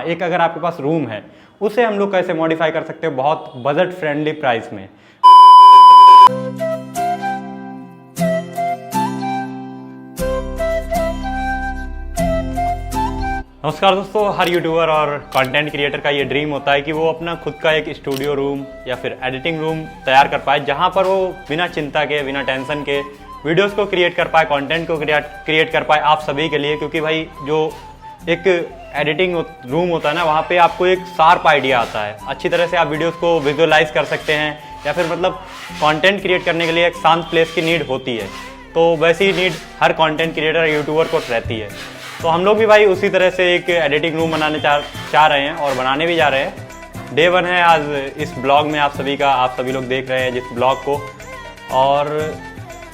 एक अगर आपके पास रूम है उसे हम लोग कैसे मॉडिफाई कर सकते हैं बहुत बजट फ्रेंडली प्राइस में। नमस्कार दोस्तों, हर यूट्यूबर और कंटेंट क्रिएटर का ये ड्रीम होता है कि वो अपना खुद का एक स्टूडियो रूम या फिर एडिटिंग रूम तैयार कर पाए, जहाँ पर वो बिना चिंता के, बिना टेंशन के वीडियोस को क्रिएट कर पाए, कंटेंट को क्रिएट कर पाए आप सभी के लिए। क्योंकि भाई जो एक एडिटिंग रूम होता है ना, वहाँ पे आपको एक शार्प आइडिया आता है, अच्छी तरह से आप वीडियोस को विजुअलाइज कर सकते हैं, या फिर मतलब कंटेंट क्रिएट करने के लिए एक शांत प्लेस की नीड होती है। तो वैसी नीड हर कंटेंट क्रिएटर यूट्यूबर को रहती है। तो हम लोग भी भाई उसी तरह से एक एडिटिंग रूम बनाने चाह रहे हैं और बनाने भी जा रहे हैं। डे 1 है आज इस ब्लॉग में आप सभी लोग देख रहे हैं जिस ब्लॉग को। और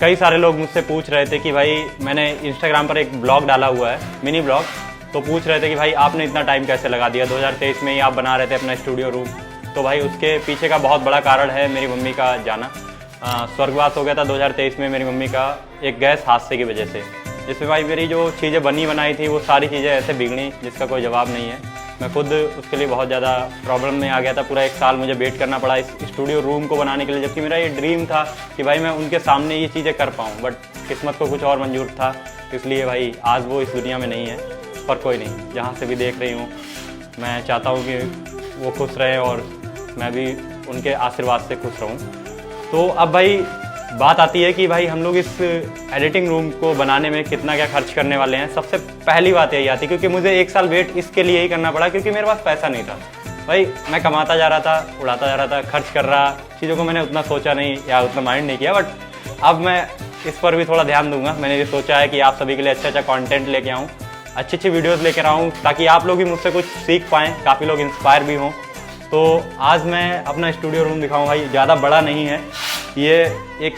कई सारे लोग मुझसे पूछ रहे थे कि भाई, मैंने इंस्टाग्राम पर एक ब्लॉग डाला हुआ है, मिनी ब्लॉग, तो पूछ रहे थे कि भाई आपने इतना टाइम कैसे लगा दिया, 2023 में ही आप बना रहे थे अपना स्टूडियो रूम। तो भाई उसके पीछे का बहुत बड़ा कारण है मेरी मम्मी का जाना। स्वर्गवास हो गया था 2023 में मेरी मम्मी का एक गैस हादसे की वजह से, जिसमें भाई मेरी जो चीज़ें बनी बनाई थी वो सारी चीज़ें ऐसे बिगड़ी जिसका कोई जवाब नहीं है। मैं खुद उसके लिए बहुत ज़्यादा प्रॉब्लम में आ गया था। पूरा 1 साल मुझे वेट करना पड़ा इस स्टूडियो रूम को बनाने के लिए, जबकि मेरा ये ड्रीम था कि भाई मैं उनके सामने ये चीज़ें कर पाऊँ, बट किस्मत को कुछ और मंजूर था। इसलिए भाई आज वो इस दुनिया में नहीं है। पर कोई नहीं, जहाँ से भी देख रही हूँ मैं चाहता हूँ कि वो खुश रहे और मैं भी उनके आशीर्वाद से खुश रहूँ। तो अब भाई बात आती है कि भाई हम लोग इस एडिटिंग रूम को बनाने में कितना क्या खर्च करने वाले हैं। सबसे पहली बात यही आती है, क्योंकि मुझे 1 साल वेट इसके लिए ही करना पड़ा, क्योंकि मेरे पास पैसा नहीं था। भाई मैं कमाता जा रहा था, उड़ाता जा रहा था, खर्च कर रहा, चीज़ों को मैंने उतना सोचा नहीं या उतना माइंड नहीं किया। बट अब मैं इस पर भी थोड़ा ध्यान दूंगा। मैंने ये सोचा है कि आप सभी के लिए अच्छा कंटेंट लेके आऊँ, अच्छी वीडियोज़ लेकर आऊँ, ताकि आप लोग भी मुझसे कुछ सीख पाएँ, काफ़ी लोग इंस्पायर भी हों। तो आज मैं अपना स्टूडियो रूम दिखाऊँ। भाई ज़्यादा बड़ा नहीं है, ये एक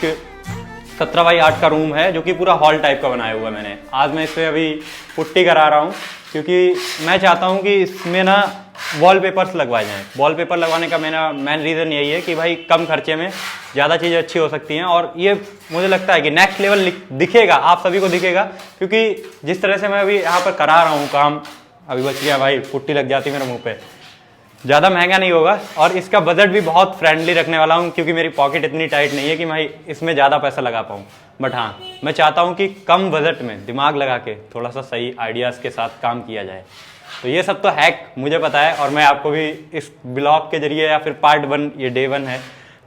17 बाई 8 का रूम है, जो कि पूरा हॉल टाइप का बनाया हुआ है मैंने। आज मैं इसमें अभी पुट्टी करा रहा हूँ, क्योंकि मैं चाहता हूँ कि इसमें ना वॉलपेपर्स लगवाए जाएँ। वॉलपेपर लगवाने का मेरा मेन रीज़न यही है कि भाई कम खर्चे में ज़्यादा चीज़ें अच्छी हो सकती हैं, और ये मुझे लगता है कि नेक्स्ट लेवल दिखेगा, आप सभी को दिखेगा। क्योंकि जिस तरह से मैं अभी यहाँ पर करा रहा हूँ काम, अभी बच गया भाई, पुट्टी लग जाती मेरे मुँह पर। ज़्यादा महंगा नहीं होगा और इसका बजट भी बहुत फ्रेंडली रखने वाला हूँ, क्योंकि मेरी पॉकेट इतनी टाइट नहीं है कि मैं इसमें ज़्यादा पैसा लगा पाऊँ। बट हाँ, मैं चाहता हूँ कि कम बजट में दिमाग लगा के थोड़ा सा सही आइडियाज़ के साथ काम किया जाए। तो ये सब तो हैक मुझे पता है, और मैं आपको भी इस ब्लॉग के जरिए या फिर पार्ट 1, ये डे 1 है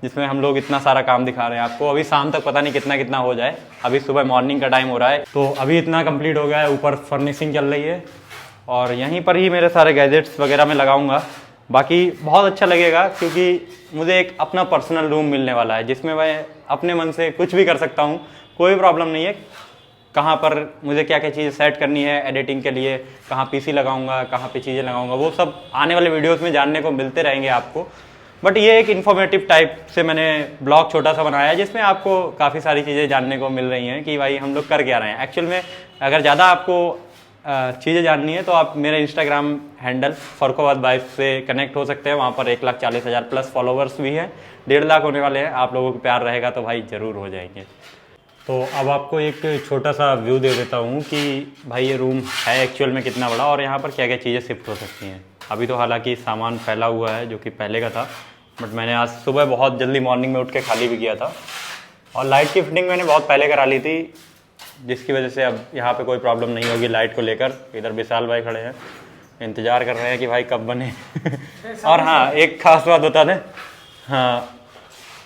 जिसमें हम लोग इतना सारा काम दिखा रहे हैं आपको। अभी शाम तक पता नहीं कितना हो जाए, अभी सुबह मॉर्निंग का टाइम हो रहा है। तो अभी इतना कंप्लीट हो गया है, ऊपर फर्निशिंग चल रही है और यहीं पर ही मेरे सारे गैजेट्स वगैरह मैं लगाऊंगा। बाकी बहुत अच्छा लगेगा, क्योंकि मुझे एक अपना पर्सनल रूम मिलने वाला है, जिसमें मैं अपने मन से कुछ भी कर सकता हूँ, कोई प्रॉब्लम नहीं है। कहाँ पर मुझे क्या क्या चीज़ें सेट करनी है एडिटिंग के लिए, कहाँ पीसी लगाऊंगा, कहाँ पे चीज़ें लगाऊंगा, वो सब आने वाले वीडियोस में जानने को मिलते रहेंगे आपको। बट ये एक इन्फॉर्मेटिव टाइप से मैंने ब्लॉग छोटा सा बनाया है, जिसमें आपको काफ़ी सारी चीज़ें जानने को मिल रही हैं कि भाई हम लोग कर क्या रहे हैं एक्चुअल में। अगर ज़्यादा आपको चीज़ें जाननी है तो आप मेरे इंस्टाग्राम हैंडल फरखोबाद बाइफ से कनेक्ट हो सकते हैं। वहाँ पर 1,40,000 प्लस फॉलोवर्स भी हैं, 1.5 लाख होने वाले हैं। आप लोगों को प्यार रहेगा तो भाई ज़रूर हो जाएंगे। तो अब आपको एक छोटा सा व्यू दे देता हूँ कि भाई ये रूम है एक्चुअल में कितना बड़ा और यहाँ पर क्या क्या चीज़ें शिफ्ट हो सकती हैं। अभी तो हालांकि सामान फैला हुआ है जो कि पहले का था, बट मैंने आज सुबह बहुत जल्दी मॉर्निंग में उठ के खाली भी किया था। और लाइट की फिटिंग मैंने बहुत पहले करा ली थी, जिसकी वजह से अब यहाँ पे कोई प्रॉब्लम नहीं होगी लाइट को लेकर। इधर विशाल भाई खड़े हैं, इंतज़ार कर रहे हैं कि भाई कब बने। और हाँ, एक खास बात बता दें, हाँ,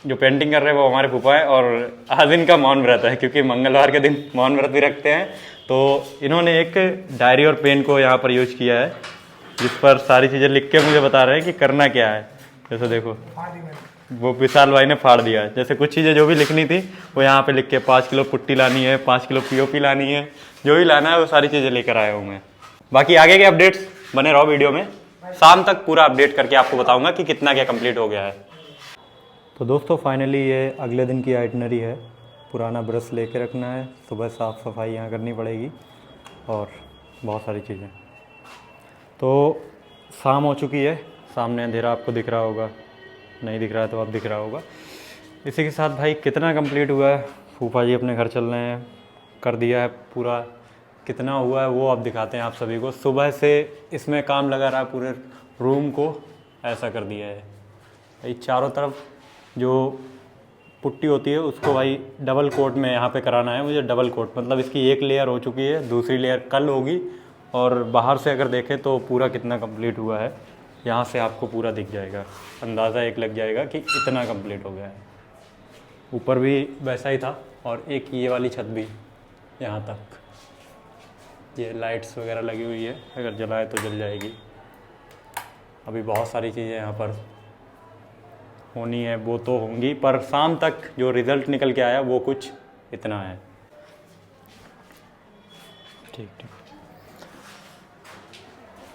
जो पेंटिंग कर रहे हैं वो हमारे फूफा है और आज इनका मौन व्रत है, क्योंकि मंगलवार के दिन मौन व्रत भी रखते हैं। तो इन्होंने एक डायरी और पेन को यहाँ पर यूज किया है, जिस पर सारी चीज़ें लिख के मुझे बता रहे हैं कि करना क्या है। जैसे देखो, वो विशाल भाई ने फाड़ दिया है। जैसे कुछ चीज़ें जो भी लिखनी थी वो यहाँ पे लिख के, 5 किलो पुट्टी लानी है, 5 किलो पीओपी लानी है, जो भी लाना है वो सारी चीज़ें लेकर आया हूँ मैं। बाकी आगे के अपडेट्स बने रहो वीडियो में, शाम तक पूरा अपडेट करके आपको बताऊँगा कि कितना क्या कंप्लीट हो गया है। तो दोस्तों फाइनली ये अगले दिन की आइटनरी है। पुराना ब्रश लेके रखना है, सुबह साफ़ सफाई यहाँ करनी पड़ेगी और बहुत सारी चीज़ें। तो शाम हो चुकी है, सामने अंधेरा आपको दिख रहा होगा, नहीं दिख रहा है तो अब दिख रहा होगा। इसी के साथ भाई कितना कंप्लीट हुआ है, फूफा जी अपने घर चल रहे हैं, कर दिया है पूरा कितना हुआ है वो अब दिखाते हैं आप सभी को। सुबह से इसमें काम लगा रहा, पूरे रूम को ऐसा कर दिया है भाई। चारों तरफ जो पुट्टी होती है उसको भाई डबल कोट में यहाँ पे कराना है मुझे। डबल कोट मतलब इसकी एक लेयर हो चुकी है, दूसरी लेयर कल होगी। और बाहर से अगर देखें तो पूरा कितना कंप्लीट हुआ है, यहाँ से आपको पूरा दिख जाएगा, अंदाज़ा एक लग जाएगा कि इतना कंप्लीट हो गया है। ऊपर भी वैसा ही था और एक ये वाली छत भी यहाँ तक। ये लाइट्स वगैरह लगी हुई है, अगर जलाए तो जल जाएगी। अभी बहुत सारी चीज़ें यहाँ पर होनी है, वो तो होंगी, पर शाम तक जो रिज़ल्ट निकल के आया वो कुछ इतना है। ठीक ठीक।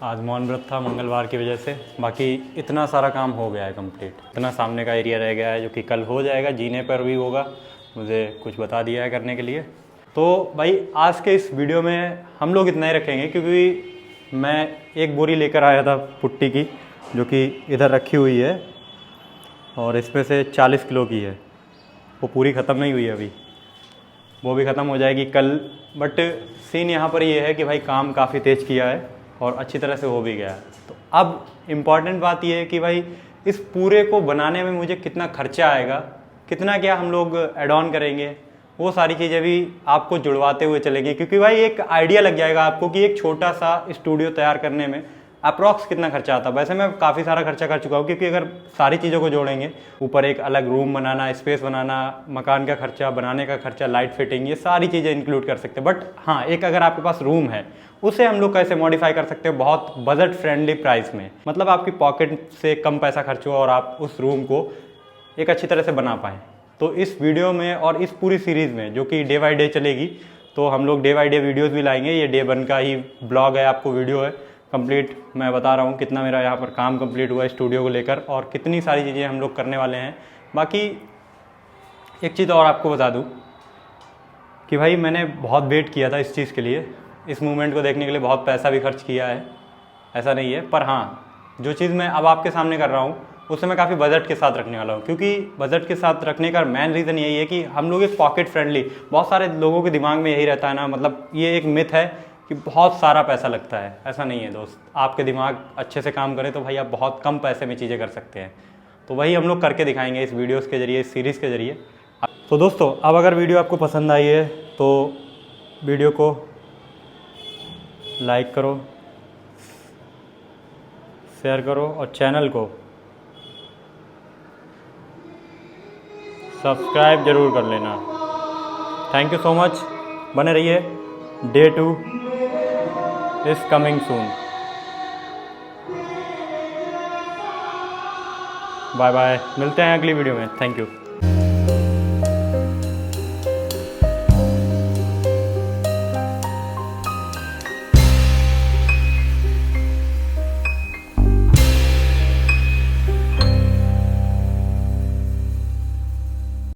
आज मौन व्रत था मंगलवार की वजह से, बाकी इतना सारा काम हो गया है कंप्लीट। इतना सामने का एरिया रह गया है जो कि कल हो जाएगा, जीने पर भी होगा। मुझे कुछ बता दिया है करने के लिए। तो भाई आज के इस वीडियो में हम लोग इतना ही रखेंगे, क्योंकि मैं एक बोरी लेकर आया था पुट्टी की, जो कि इधर रखी हुई है और इसमें से 40 किलो की है। वो पूरी ख़त्म नहीं हुई है अभी, वो भी ख़त्म हो जाएगी कल। बट सीन यहाँ पर ये है कि भाई काम काफ़ी तेज़ किया है और अच्छी तरह से हो भी गया है। तो अब इम्पॉर्टेंट बात ये है कि भाई इस पूरे को बनाने में मुझे कितना खर्चा आएगा, कितना क्या हम लोग ऐड ऑन करेंगे, वो सारी चीज़ें भी आपको जुड़वाते हुए चलेंगे। क्योंकि भाई एक आइडिया लग जाएगा आपको कि एक छोटा सा स्टूडियो तैयार करने में अप्रॉक्स कितना खर्चा आता है। वैसे मैं काफ़ी सारा खर्चा कर चुका हूँ, क्योंकि अगर सारी चीज़ों को जोड़ेंगे, ऊपर एक अलग रूम बनाना, स्पेस बनाना, मकान का खर्चा, बनाने का खर्चा, लाइट फिटिंग, ये सारी चीज़ें इंक्लूड कर सकते हैं। बट हाँ, एक अगर आपके पास रूम है उसे हम लोग कैसे मॉडिफाई कर सकते हैं बहुत बजट फ्रेंडली प्राइस में, मतलब आपकी पॉकेट से कम पैसा खर्च हो और आप उस रूम को एक अच्छी तरह से बना पाएँ। तो इस वीडियो में और इस पूरी सीरीज़ में, जो कि डे बाई डे चलेगी, तो हम लोग डे बाई डे वीडियोज़ भी लाएंगे। ये डे 1 का ही ब्लॉग है, आपको वीडियो है कंप्लीट। मैं बता रहा हूँ कितना मेरा यहाँ पर काम कंप्लीट हुआ है स्टूडियो को लेकर और कितनी सारी चीज़ें हम लोग करने वाले हैं। बाकी एक चीज़ और आपको बता दूँ कि भाई मैंने बहुत वेट किया था इस चीज़ के लिए, इस मूवमेंट को देखने के लिए बहुत पैसा भी खर्च किया है, ऐसा नहीं है। पर हाँ, जो चीज़ मैं अब आपके सामने कर रहा हूँ उसे मैं काफ़ी बजट के साथ रखने वाला हूँ। क्योंकि बजट के साथ रखने का मेन रीज़न यही है कि हम लोग एक पॉकेट फ्रेंडली, बहुत सारे लोगों के दिमाग में यही रहता है ना, मतलब ये एक मिथ है कि बहुत सारा पैसा लगता है। ऐसा नहीं है दोस्त, आपके दिमाग अच्छे से काम करे तो भाई आप बहुत कम पैसे में चीज़ें कर सकते हैं। तो वही हम लोग करके दिखाएंगे इस वीडियोज़ के ज़रिए, इस सीरीज़ के ज़रिए। तो दोस्तों, अब अगर वीडियो आपको पसंद आई है तो वीडियो को लाइक करो, शेयर करो और चैनल को सब्सक्राइब जरूर कर लेना। थैंक यू सो मच, बने रहिए। Day 2 is coming soon. Bye bye, मिलते हैं अगली वीडियो में। Thank you.